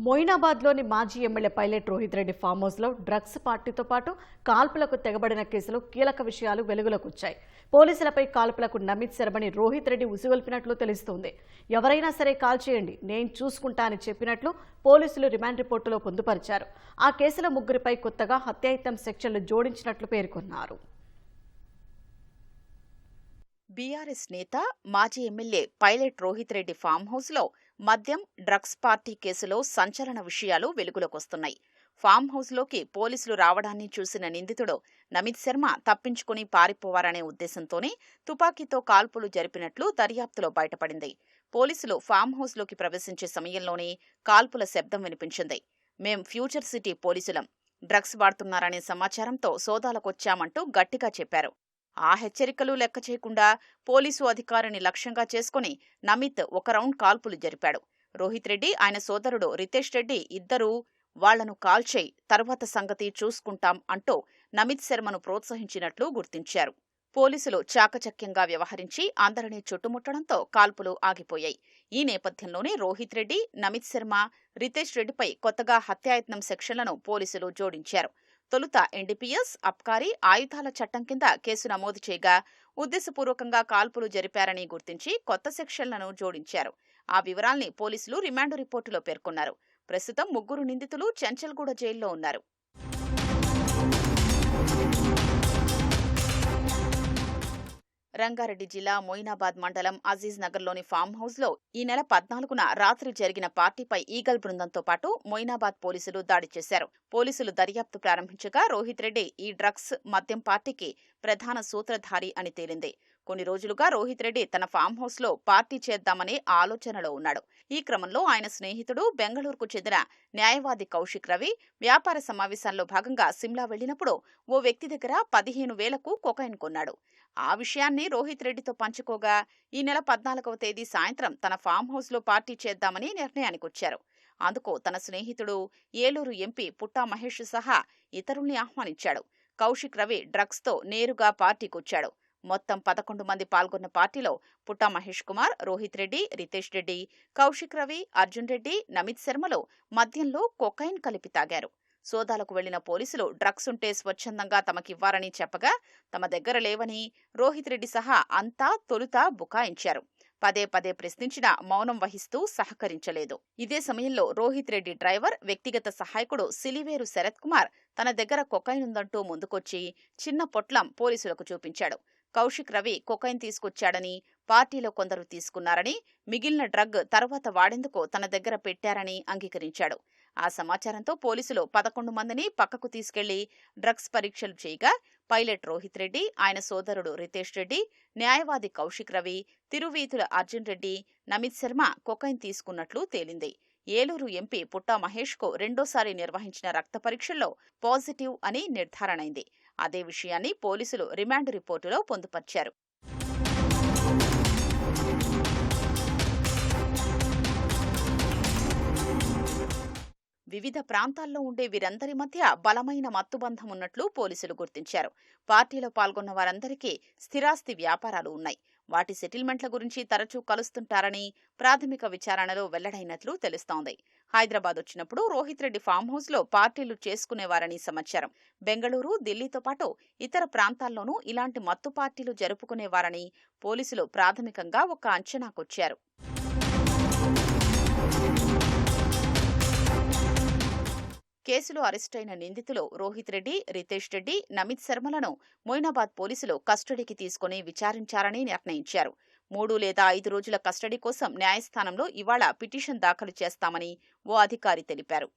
మొయినాబాద్లోని మాజీ MLA Pilot Rohith Reddy farm హౌస్లో drugs పార్టీతో పాటు కాల్పులకు తెగబడిన కేసులో కీలక విషయాలు వెలుగులోకి వచ్చాయి. పోలీసులపై కాల్పులకు నమిత్ శర్మని రోహిత్ రెడ్డి ఉసిగొల్పినట్లు తెలుస్తోంది. ఎవరైనా సరే కాల్ చేయండి, నేను చూసుకుంటా అని చెప్పినట్లు పోలీసులు రిమాండ్ రిపోర్టులో పొందుపరిచారు. ఆ కేసులో ముగ్గురిపై కొత్తగా హత్యాయత్నం సెక్షన్లు జోడించినట్లు పేర్కొన్నారు. బీఆర్ఎస్ నేత మాజీ MLA Pilot Rohith Reddy farm హౌస్లో మద్యం డ్రగ్స్ పార్టీ కేసులో సంచలన విషయాలు వెలుగులోకొస్తున్నాయి. ఫామ్ హౌస్లోకి పోలీసులు రావడాన్ని చూసిన నిందితుడు నమిత్ శర్మ తప్పించుకుని పారిపోవారనే ఉద్దేశంతోనే తుపాకీతో కాల్పులు జరిపినట్లు దర్యాప్తులో బయటపడింది. పోలీసులు ఫామ్ హౌస్లోకి ప్రవేశించే సమయంలోనే కాల్పుల శబ్దం వినిపించింది. మేం ఫ్యూచర్ సిటీ పోలీసులం, డ్రగ్స్ వాడుతున్నారనే సమాచారంతో సోదాలకొచ్చామంటూ గట్టిగా చెప్పారు. ఆ హెచ్చరికలు లెక్క చేయకుండా పోలీసు అధికారిని లక్ష్యంగా చేసుకుని నమిత్ ఒక రౌండ్ కాల్పులు జరిపాడు. రోహిత్ రెడ్డి, ఆయన సోదరుడు రితేష్ రెడ్డి ఇద్దరూ వాళ్లను కాల్చేయి, తర్వాత సంగతి చూసుకుంటాం అంటూ నమిత్ శర్మను ప్రోత్సహించినట్లు గుర్తించారు. పోలీసులు చాకచక్యంగా వ్యవహరించి అందరినీ చుట్టుముట్టడంతో కాల్పులు ఆగిపోయాయి. ఈ నేపథ్యంలోనే రోహిత్ రెడ్డి, నమిత్ శర్మ, రితేష్ రెడ్డిపై కొత్తగా హత్యాయత్నం సెక్షన్లను పోలీసులు జోడించారు. తొలుత ఎన్డీపీఎస్, అబ్కారీ, ఆయుధాల చట్టం కింద కేసు నమోదు చేయగా ఉద్దేశపూర్వకంగా కాల్పులు జరిపారని గుర్తించి కొత్త సెక్షన్లను జోడించారు. ఆ వివరాల్ని పోలీసులు రిమాండ్ రిపోర్టులో పేర్కొన్నారు. ప్రస్తుతం ముగ్గురు నిందితులు చెంచల్గూడ జైల్లో ఉన్నారు. రంగారెడ్డి జిల్లా మొయినాబాద్ మండలం అజీజ్ నగర్లోని ఫామ్ హౌస్లో ఈ నెల 14న రాత్రి జరిగిన పార్టీపై ఈగల్ బృందంతో పాటు మొయినాబాద్ పోలీసులు దాడి చేశారు. పోలీసులు దర్యాప్తు ప్రారంభించగా రోహిత్ రెడ్డి ఈ డ్రగ్స్ మద్యం పార్టీకి ప్రధాన సూత్రధారి అని తేలింది. కొన్ని రోజులుగా రోహిత్ రెడ్డి తన ఫామ్ హౌస్లో పార్టీ చేద్దామనే ఆలోచనలో ఉన్నాడు. ఈ క్రమంలో ఆయన స్నేహితుడు, బెంగళూరుకు చెందిన న్యాయవాది కౌశిక్ రవి వ్యాపార సమావేశాల్లో భాగంగా సిమ్లా వెళ్లినప్పుడు ఓ వ్యక్తి దగ్గర 15,000కు కొకైన్ కొన్నాడు. ఆ విషయాన్ని రోహిత్ రెడ్డితో పంచుకోగా ఈ నెల 14వ తేదీ సాయంత్రం తన ఫామ్ హౌస్లో పార్టీ చేద్దామని నిర్ణయానికొచ్చారు. అందుకు తన స్నేహితుడు ఏలూరు ఎంపీ పుట్టా మహేష్ సహా ఇతరుల్ని ఆహ్వానించాడు. కౌశిక్ రవి డ్రగ్స్తో నేరుగా పార్టీకొచ్చాడు. మొత్తం 11 మంది పాల్గొన్న పార్టీలో పుట్టా మహేష్ కుమార్, రోహిత్ రెడ్డి, రితేష్ రెడ్డి, కౌశిక్ రవి, అర్జున్ రెడ్డి, నమిత్ శర్మలు మద్యంలో కొకైన్ కలిపి తాగారు. సోదాలకు వెళ్లిన పోలీసులు డ్రగ్స్ ఉంటే స్వచ్ఛందంగా తమకివ్వారని చెప్పగా తమ దగ్గర లేవని రోహిత్ రెడ్డి సహా అంతా తొలుత బుకాయించారు. పదే పదే ప్రశ్నించినా మౌనం వహిస్తూ సహకరించలేదు. ఇదే సమయంలో రోహిత్ రెడ్డి డ్రైవర్, వ్యక్తిగత సహాయకుడు సిలివేరు శరత్ కుమార్ తన దగ్గర కొకైన్ ఉందంటూ ముందుకొచ్చి చిన్న పొట్లం పోలీసులకు చూపించాడు. కౌశిక్ రవి కొకైన్ తీసుకొచ్చాడని, పార్టీలో కొందరు తీసుకున్నారని, మిగిలిన డ్రగ్ తర్వాత వాడేందుకు తన దగ్గర పెట్టారని అంగీకరించాడు. ఆ సమాచారంతో పోలీసులు 11 మందిని పక్కకు తీసుకెళ్లి డ్రగ్స్ పరీక్షలు చేయగా పైలట్ రోహిత్ రెడ్డి, ఆయన సోదరుడు రితేష్ రెడ్డి, న్యాయవాది కౌశిక్ రవి, తిరువీధుల అర్జున్ రెడ్డి, నమిత్ శర్మ కొకైన్ తీసుకున్నట్లు తేలింది. ఏలూరు ఎంపీ పుట్టా మహేష్కు రెండోసారి నిర్వహించిన రక్త పరీక్షల్లో పాజిటివ్ అని నిర్ధారణైంది. అదే విషయాన్ని పోలీసులు రిమాండ్ రిపోర్టులో పొందుపర్చారు. వివిధ ప్రాంతాల్లో ఉండే వీరందరి మధ్య బలమైన మత్తుబంధం ఉన్నట్లు పోలీసులు గుర్తించారు. పార్టీలో పాల్గొన్న వారందరికీ స్థిరాస్తి వ్యాపారాలు ఉన్నాయి. వాటి సెటిల్మెంట్ల గురించి తరచూ కలుస్తుంటారని ప్రాథమిక విచారణలో వెల్లడైనట్లు తెలుస్తోంది. హైదరాబాద్ వచ్చినప్పుడు రోహిత్ రెడ్డి ఫామ్ హౌస్లో పార్టీలు చేసుకునేవారని సమాచారం. బెంగళూరు, ఢిల్లీతో పాటు ఇతర ప్రాంతాల్లోనూ ఇలాంటి మత్తు పార్టీలు జరుపుకునేవారని పోలీసులు ప్రాథమికంగా ఒక అంచనాకొచ్చారు. కేసులో అరెస్టైన నిందితులు రోహిత్ రెడ్డి, రితేష్ రెడ్డి, నమిత్ శర్మలను మొయినాబాద్ పోలీసులు కస్టడీకి తీసుకుని విచారించారని నిర్ణయించారు. 3 లేదా 5 రోజుల కస్టడీ కోసం న్యాయస్థానంలో ఇవాళ పిటిషన్ దాఖలు చేస్తామని ఓ అధికారి తెలిపారు.